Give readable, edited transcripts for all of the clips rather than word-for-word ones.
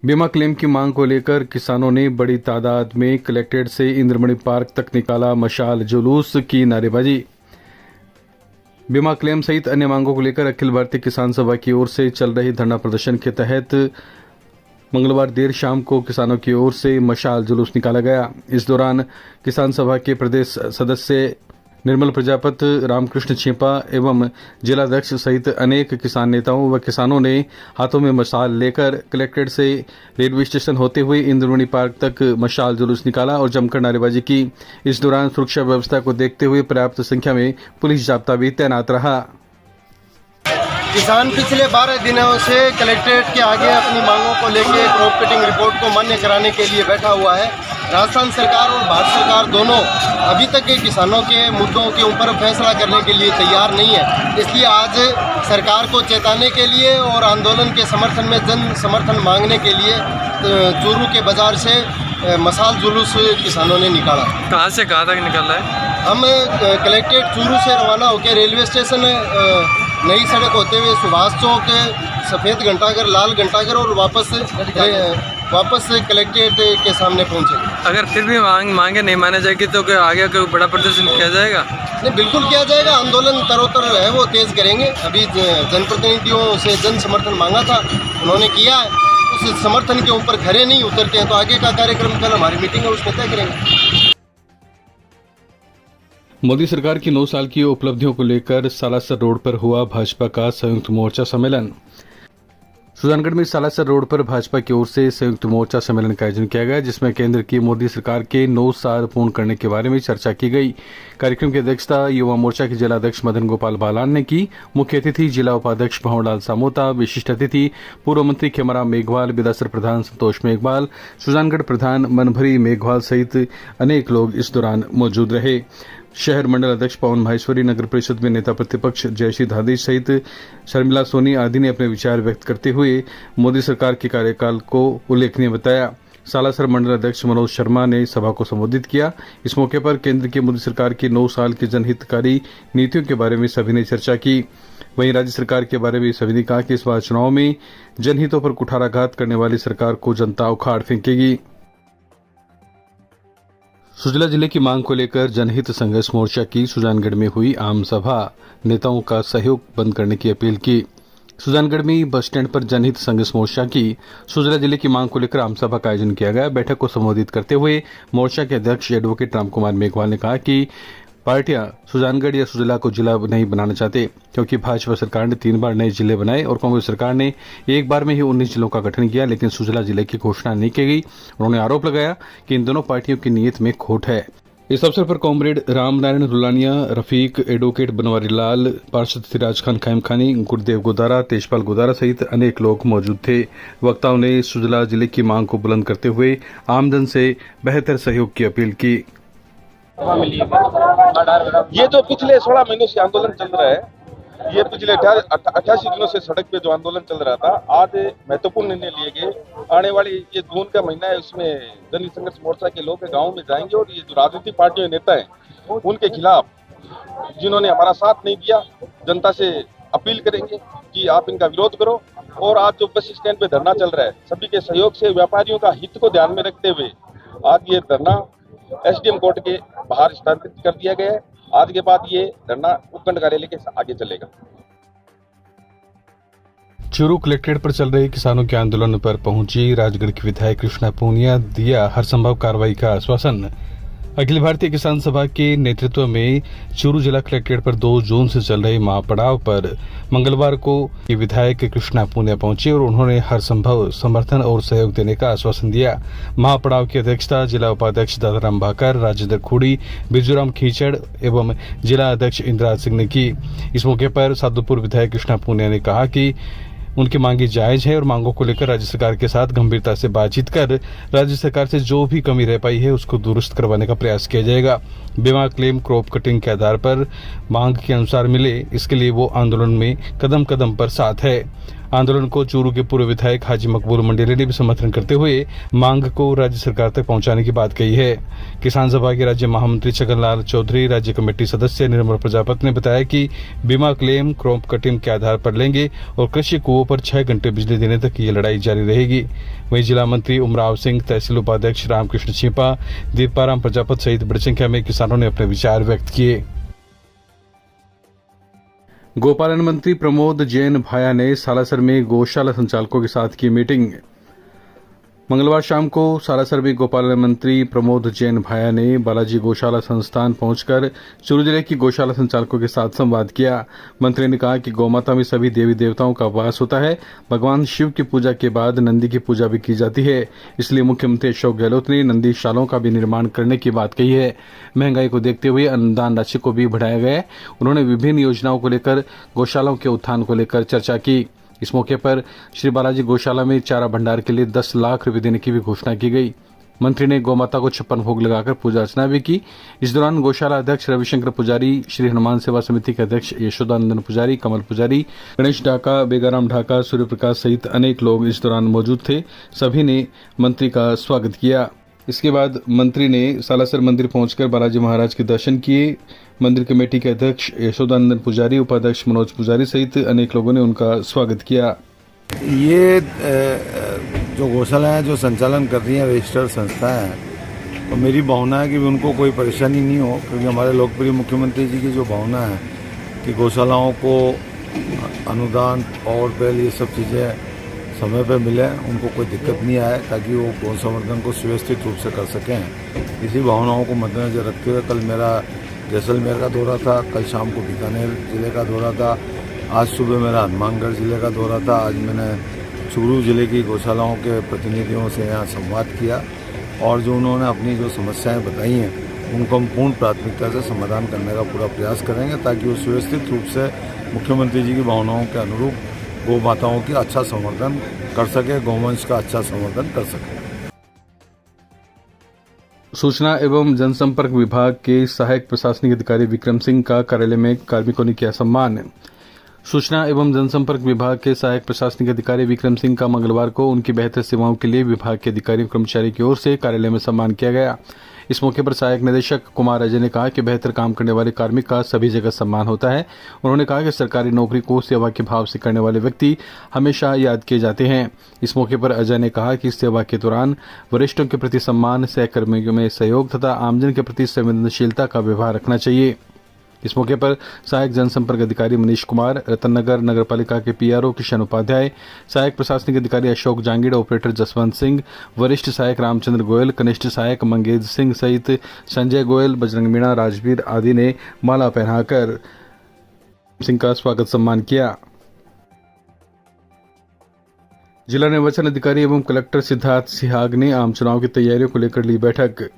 बीमा क्लेम की मांग को लेकर किसानों ने बड़ी तादाद में कलेक्ट्रेट से इंद्रमणि पार्क तक निकाला मशाल जुलूस की नारेबाजी। बीमा क्लेम सहित अन्य मांगों को लेकर अखिल भारतीय किसान सभा की ओर से चल रही धरना प्रदर्शन के तहत मंगलवार देर शाम को किसानों की ओर से मशाल जुलूस निकाला गया। इस दौरान किसान सभा के प्रदेश सदस्य निर्मल प्रजापति, रामकृष्ण छिपा एवं जिलाध्यक्ष सहित अनेक किसान नेताओं व किसानों ने हाथों में मशाल लेकर कलेक्ट्रेट से रेलवे स्टेशन होते हुए इंद्रमणि पार्क तक मशाल जुलूस निकाला और जमकर नारेबाजी की। इस दौरान सुरक्षा व्यवस्था को देखते हुए पर्याप्त संख्या में पुलिस जाब्ता भी तैनात रहा। किसान पिछले 12 दिनों से कलेक्ट्रेट के आगे अपनी मांगों को लेकर क्रॉप कटिंग रिपोर्ट को मान्य कराने के लिए बैठा हुआ है। राजस्थान सरकार और भारत सरकार दोनों अभी तक के किसानों के मुद्दों के ऊपर फैसला करने के लिए तैयार नहीं है। इसलिए आज सरकार को चेताने के लिए और आंदोलन के समर्थन में जन समर्थन मांगने के लिए चूरू के बाजार से मशाल जुलूस किसानों ने निकाला। कहाँ से कहाँ तक निकाला है? हम कलेक्ट्रेट चूरू से रवाना होकर रेलवे स्टेशन नई सड़क होते हुए सुभाष चौक, सफ़ेद घंटाघर, लाल घंटाघर और वापस कलेक्ट्रेट के सामने पहुंचे। अगर फिर भी मांगे नहीं माने जाएगी तो आगे कोई बड़ा प्रदर्शन किया जाएगा? नहीं, बिल्कुल किया जाएगा। आंदोलन तरोतर है वो तेज करेंगे। अभी जनप्रतिनिधियों से जन समर्थन मांगा था, उन्होंने किया है। उस समर्थन के ऊपर खरे नहीं उतरते हैं तो आगे का कार्यक्रम कल हमारी मीटिंग है उसमें तय करेंगे। मोदी सरकार की 9 साल की उपलब्धियों को लेकर सालासर रोड पर हुआ भाजपा का संयुक्त मोर्चा सम्मेलन। सुजानगढ़ में सालासर रोड पर भाजपा की ओर से संयुक्त मोर्चा सम्मेलन का आयोजन किया गया, जिसमें केंद्र की मोदी सरकार के 9 साल पूर्ण करने के बारे में चर्चा की गई। कार्यक्रम की अध्यक्षता युवा मोर्चा के जिलाध्यक्ष मदन गोपाल बालान ने की। मुख्य अतिथि जिला उपाध्यक्ष भंवरलाल सामोता, विशिष्ट अतिथि पूर्व मंत्री खेमाराम मेघवाल, बिदासर प्रधान संतोष मेघवाल, सुजानगढ़ प्रधान मनभरी मेघवाल सहित अनेक लोग इस दौरान मौजूद रहे। शहर मंडल अध्यक्ष पवन माहेश्वरी, नगर परिषद में नेता प्रतिपक्ष जयश्री धादी सहित शर्मिला सोनी आदि ने अपने विचार व्यक्त करते हुए मोदी सरकार के कार्यकाल को उल्लेखनीय बताया। सालासर मंडल अध्यक्ष मनोज शर्मा ने सभा को संबोधित किया। इस मौके पर केंद्र की मोदी सरकार की 9 साल की जनहितकारी नीतियों के बारे में सभी ने चर्चा की। वहीं राज्य सरकार के बारे में सभी ने कहा कि इस बार चुनाव में जनहितों पर कुठाराघात करने वाली सरकार को जनता उखाड़ फेंकेगी। सुजला जिले की मांग को लेकर जनहित संघर्ष मोर्चा की सुजानगढ़ में हुई आम सभा, नेताओं का सहयोग बंद करने की अपील की। सुजानगढ़ में बस स्टैंड पर जनहित संघर्ष मोर्चा की सुजला जिले की मांग को लेकर आम सभा का आयोजन किया गया। बैठक को संबोधित करते हुए मोर्चा के अध्यक्ष एडवोकेट रामकुमार मेघवाल ने कहा कि पार्टियां सुजानगढ़ या सुजला को जिला नहीं बनाना चाहते, क्योंकि भाजपा सरकार ने 3 बार नए जिले बनाए और कांग्रेस सरकार ने एक बार में ही 19 जिलों का गठन किया, लेकिन सुजला जिले की घोषणा नहीं की गई। उन्होंने आरोप लगाया कि इन दोनों पार्टियों की नीयत में खोट है। इस अवसर पर कॉमरेड रामनारायण रुलानिया, रफीक, एडवोकेट बनवारी लाल, पार्षद सिराज खान खैम खानी, गुरुदेव गोदारा, तेजपाल गोदारा सहित अनेक लोग मौजूद थे। वक्ताओं ने सुजला जिले की मांग को बुलंद करते हुए आमजन से बेहतर सहयोग की अपील की। ये जो पिछले 16 महीनों से आंदोलन चल रहा है, ये पिछले 88 दिनों से सड़क पे जो आंदोलन चल रहा था, आज महत्वपूर्ण निर्णय लिए गए। आने वाली ये जून का महीना है, उसमें जनहित संघर्ष मोर्चा के लोग गांव में जाएंगे और ये जो राजनीतिक पार्टियों के नेता हैं उनके खिलाफ जिन्होंने हमारा साथ नहीं दिया, जनता से अपील करेंगे कि आप इनका विरोध करो। और आज जो बस स्टैंड पे धरना चल रहा है, सभी के सहयोग से व्यापारियों का हित को ध्यान में रखते हुए आज ये धरना एसडीएम कोर्ट के बाहर स्थानांतरित कर दिया गया है। आज के बाद ये धरना उपखंड कार्यालय के आगे चलेगा। चूरू कलेक्ट्रेट पर चल रहे किसानों के आंदोलन पर पहुंची राजगढ़ की विधायक कृष्णा पूनिया, दिया हर संभव कार्रवाई का आश्वासन। अखिल भारतीय किसान सभा के नेतृत्व में चूरू जिला कलेक्ट्रेट पर 2 जून से चल रहे महापड़ाव पर मंगलवार को विधायक कृष्णा पूनिया पहुंचे और उन्होंने हर संभव समर्थन और सहयोग देने का आश्वासन दिया। महापड़ाव की अध्यक्षता जिला उपाध्यक्ष दादाराम भाकर, राजेंद्र खुड़ी, बिरजूराम खींचड़ एवं जिला अध्यक्ष इंद्राज सिंह ने की। इस मौके पर साधुपुर विधायक कृष्णा पूनिया ने कहा कि उनकी मांगी जायज है और मांगों को लेकर राज्य सरकार के साथ गंभीरता से बातचीत कर राज्य सरकार से जो भी कमी रह पाई है उसको दुरुस्त करवाने का प्रयास किया जाएगा। बीमा क्लेम क्रॉप कटिंग के आधार पर मांग के अनुसार मिले, इसके लिए वो आंदोलन में कदम कदम पर साथ है। आंदोलन को चूरू के पूर्व विधायक हाजी मकबूल मंडेले ने भी समर्थन करते हुए मांग को राज्य सरकार तक पहुंचाने की बात कही है। किसान सभा के राज्य महामंत्री छगनलाल चौधरी, राज्य कमेटी सदस्य निर्मल प्रजापति ने बताया कि बीमा क्लेम क्रॉप कटिंग के आधार पर लेंगे और कृषि कुओं पर 6 घंटे बिजली देने तक ये लड़ाई जारी रहेगी। वहीं जिला मंत्री उमराव सिंह, तहसील उपाध्यक्ष रामकृष्ण छिपा, दीपाराम प्रजापति सहित बड़ी संख्या में किसानों ने अपने विचार व्यक्त किए। गोपालन मंत्री प्रमोद जैन भाया ने सालासर में गौशाला संचालकों के साथ की मीटिंग। मंगलवार शाम को सालासर में गोपालन मंत्री प्रमोद जैन भाया ने बालाजी गौशाला संस्थान पहुंचकर चूरू जिले की गौशाला संचालकों के साथ संवाद किया। मंत्री ने कहा कि गौमाता में सभी देवी देवताओं का वास होता है। भगवान शिव की पूजा के बाद नंदी की पूजा भी की जाती है, इसलिए मुख्यमंत्री अशोक गहलोत ने नंदी शालों का भी निर्माण करने की बात कही है। महंगाई को देखते हुए अनुदान राशि को भी बढ़ाया गया है। उन्होंने विभिन्न योजनाओं को लेकर गौशालाओं के उत्थान को लेकर चर्चा की। इस मौके पर श्री बालाजी गौशाला में चारा भंडार के लिए 10 लाख रुपए देने की भी घोषणा की गई। मंत्री ने गौमाता को 56 भोग लगाकर पूजा अर्चना भी की। इस दौरान गौशाला अध्यक्ष रविशंकर पुजारी, श्री हनुमान सेवा समिति के अध्यक्ष यशोदानंदन पुजारी, कमल पुजारी, गणेश ढाका, बेगाराम ढाका, सूर्य प्रकाश सहित अनेक लोग इस दौरान मौजूद थे। सभी ने मंत्री का स्वागत किया। इसके बाद मंत्री ने सालासर मंदिर पहुंचकर बालाजी महाराज के दर्शन किए। मंदिर कमेटी के अध्यक्ष यशोदानंदन पुजारी, उपाध्यक्ष मनोज पुजारी सहित अनेक लोगों ने उनका स्वागत किया। ये जो गौशाला है जो संचालन कर रही है रजिस्टर्ड संस्था है, तो मेरी भावना है कि उनको कोई परेशानी नहीं हो, क्योंकि हमारे लोकप्रिय मुख्यमंत्री जी की जो भावना है कि गौशालाओं को अनुदान और पहल ये सब चीज़ें समय पर मिले, उनको कोई दिक्कत नहीं आए, ताकि वो गौ संवर्धन को सुव्यवस्थित रूप से कर सकें। इसी भावनाओं को मद्देनजर रखते हुए कल मेरा जैसलमेर का दौरा था, कल शाम को बीकानेर जिले का दौरा था, आज सुबह मेरा हनुमानगढ़ जिले का दौरा था। आज मैंने चूरू जिले की गौशालाओं के प्रतिनिधियों से यहाँ संवाद किया और जो उन्होंने अपनी जो समस्याएं बताई हैं उनको हम पूर्ण प्राथमिकता से समाधान करने का पूरा प्रयास करेंगे, ताकि वो सुव्यवस्थित रूप से मुख्यमंत्री जी की भावनाओं के अनुरूप गौ माताओं की अच्छा संवर्धन कर सके, गौवंश का अच्छा संवर्धन कर सके। सूचना एवं जनसंपर्क विभाग के सहायक प्रशासनिक अधिकारी विक्रम सिंह का कार्यालय में कार्मिकों ने किया सम्मान। सूचना एवं जनसंपर्क विभाग के सहायक प्रशासनिक अधिकारी विक्रम सिंह का मंगलवार को उनकी बेहतर सेवाओं के लिए विभाग के अधिकारियों कर्मचारी की ओर से कार्यालय में सम्मान किया गया। इस मौके पर सहायक निदेशक कुमार अजय ने कहा कि बेहतर काम करने वाले कार्मिक का सभी जगह सम्मान होता है। उन्होंने कहा कि सरकारी नौकरी को सेवा के भाव से करने वाले व्यक्ति हमेशा याद किए जाते हैं। इस मौके पर अजय ने कहा कि सेवा के दौरान वरिष्ठों के प्रति सम्मान, सहकर्मियों में सहयोग तथा आमजन के प्रति संवेदनशीलता का व्यवहार रखना चाहिए। इस मौके पर सहायक जनसंपर्क अधिकारी मनीष कुमार, रतननगर नगरपालिका के पीआरओ किशन उपाध्याय, सहायक प्रशासनिक अधिकारी अशोक जांगीड़, ऑपरेटर जसवंत सिंह, वरिष्ठ सहायक रामचंद्र गोयल, कनिष्ठ सहायक मंगेज सिंह सहित संजय गोयल, बजरंग मीणा, राजवीर आदि ने माला पहनाकर सिंह का स्वागत सम्मान किया। जिला निर्वाचन अधिकारी एवं कलेक्टर सिद्धार्थ सिहाग ने आम चुनाव की तैयारियों को लेकर ली बैठक।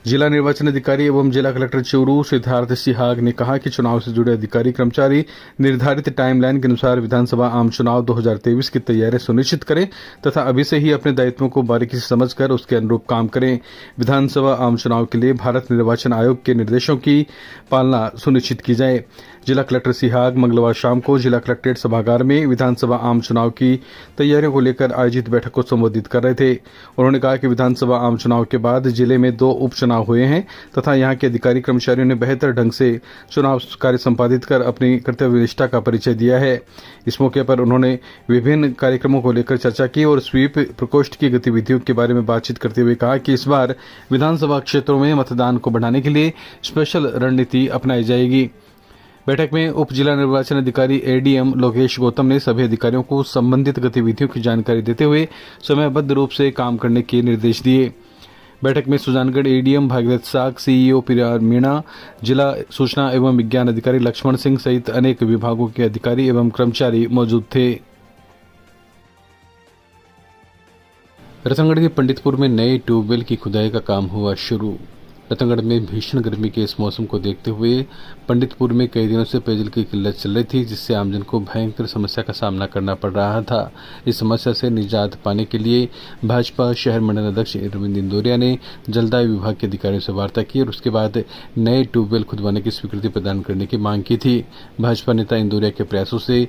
जिला निर्वाचन अधिकारी एवं जिला कलेक्टर चूरू सिद्धार्थ सिहाग ने कहा कि चुनाव से जुड़े अधिकारी कर्मचारी निर्धारित टाइमलाइन के अनुसार विधानसभा आम चुनाव 2023 की तैयारी सुनिश्चित करें तथा अभी से ही अपने दायित्वों को बारीकी से समझकर उसके अनुरूप काम करें। विधानसभा आम चुनाव के लिए भारत निर्वाचन आयोग के निर्देशों की पालना सुनिश्चित की जाए। जिला कलेक्टर सिहाग मंगलवार शाम को जिला कलेक्ट्रेट सभागार में विधानसभा आम चुनाव की तैयारियों को लेकर आयोजित बैठक को संबोधित कर रहे थे। उन्होंने कहा कि विधानसभा आम चुनाव के बाद जिले में 2 उपचुनाव हुए हैं तथा यहाँ के अधिकारी कर्मचारियों ने बेहतर ढंग से चुनाव कार्य संपादित कर अपनी कर्तव्य निष्ठा का परिचय दिया है। इस मौके पर उन्होंने विभिन्न कार्यक्रमों को लेकर चर्चा की और स्वीप प्रकोष्ठ की गतिविधियों के बारे में बातचीत करते हुए कहा कि इस बार विधानसभा क्षेत्रों में मतदान को बढ़ाने के लिए स्पेशल रणनीति अपनाई जाएगी। बैठक में उप जिला निर्वाचन अधिकारी एडीएम लोकेश गौतम ने सभी अधिकारियों को संबंधित गतिविधियों की जानकारी देते हुए समयबद्ध रूप से काम करने के निर्देश दिए। बैठक में सुजानगढ़ एडीएम भागीरथ साग, सीईओ पीआर मीणा, जिला सूचना एवं विज्ञान अधिकारी लक्ष्मण सिंह सहित अनेक विभागों के अधिकारी एवं कर्मचारी मौजूद थे। रतनगढ़ के पंडितपुर में नए ट्यूबवेल की खुदाई का काम हुआ शुरू। रतनगढ़ में भीषण गर्मी के इस मौसम को देखते हुए पंडितपुर में कई दिनों से पेयजल की किल्लत चल रही थी, जिससे आमजन को भयंकर समस्या का सामना करना पड़ रहा था। इस समस्या से निजात पाने के लिए भाजपा शहर मंडल अध्यक्ष अरविंद इंदौरिया ने जलदाय विभाग के अधिकारियों से वार्ता की और उसके बाद नए ट्यूबवेल खुदवाने की स्वीकृति प्रदान करने की मांग की थी। भाजपा नेता इंदौरिया के प्रयासों से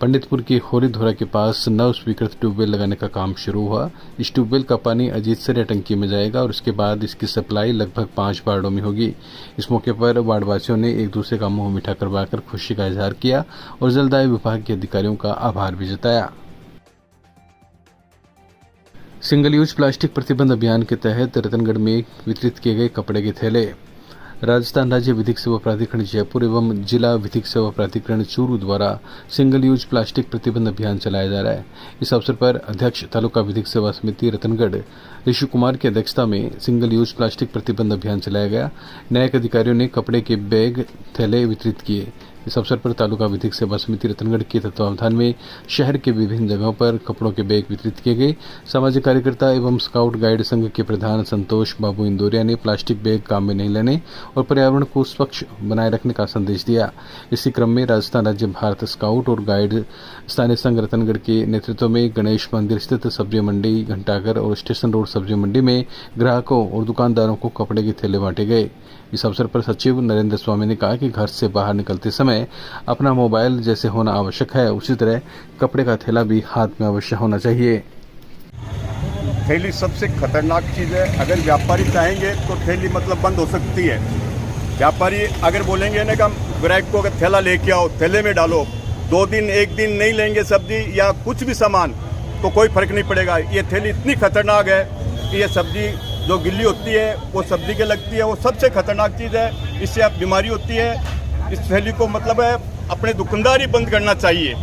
पंडितपुर के होरीधोरा के पास नव स्वीकृत ट्यूबवेल लगाने का काम शुरू हुआ। इस ट्यूबवेल का पानी अजीतसरिया टंकी में जाएगा और उसके बाद इसकी सप्लाई लगभग 5 वार्डों में होगी। इस मौके पर वार्डवासियों ने एक दूसरे का मुंह मीठा करवाकर खुशी का इजहार किया और जलदाय विभाग के अधिकारियों का आभार भी जताया। सिंगल यूज प्लास्टिक प्रतिबंध अभियान के तहत रतनगढ़ में वितरित किए गए कपड़े के थैले। राजस्थान राज्य विधिक सेवा प्राधिकरण जयपुर एवं जिला विधिक सेवा प्राधिकरण चूरू द्वारा सिंगल यूज प्लास्टिक प्रतिबंध अभियान चलाया जा रहा है। इस अवसर पर अध्यक्ष तालुका विधिक सेवा समिति रतनगढ़ ऋषि कुमार की अध्यक्षता में सिंगल यूज प्लास्टिक प्रतिबंध अभियान चलाया गया। न्यायिक अधिकारियों ने कपड़े के बैग थैले वितरित किए। इस अवसर पर तालुका विधिक सेवा समिति रतनगढ़ के तत्वावधान में शहर के विभिन्न जगहों पर कपड़ों के बैग वितरित किए गए। सामाजिक कार्यकर्ता एवं स्काउट गाइड संघ के प्रधान संतोष बाबू इंदौरिया ने प्लास्टिक बैग काम में नहीं लेने और पर्यावरण को स्वच्छ बनाए रखने का संदेश दिया। इसी क्रम में राजस्थान राज्य भारत स्काउट और गाइड स्थानीय संघ रतनगढ़ के नेतृत्व में गणेश मंदिर स्थित सब्जी मंडी घंटाघर और स्टेशन रोड सब्जी मंडी में ग्राहकों और दुकानदारों को कपड़े के थैले बांटे गए। इस अवसर पर सचिव नरेंद्र स्वामी ने कहा कि घर से बाहर निकलते समय अपना मोबाइल जैसे होना आवश्यक है, उसी तरह कपड़े का थैला भी हाथ में अवश्य होना चाहिए। थैली सबसे खतरनाक चीज़ है। अगर व्यापारी चाहेंगे तो थैली मतलब बंद हो सकती है। व्यापारी अगर बोलेंगे ना कि ग्राहक को अगर थैला लेके आओ, थैले में डालो, 2 दिन 1 दिन नहीं लेंगे सब्जी या कुछ भी सामान तो कोई फर्क नहीं पड़ेगा। ये थैली इतनी खतरनाक है कि ये सब्जी जो गिल्ली होती है वो सब्जी के लगती है, वो सबसे खतरनाक चीज़ है। इससे आप बीमारी होती है। इस थैली को मतलब है अपने दुकानदार ही बंद करना चाहिए।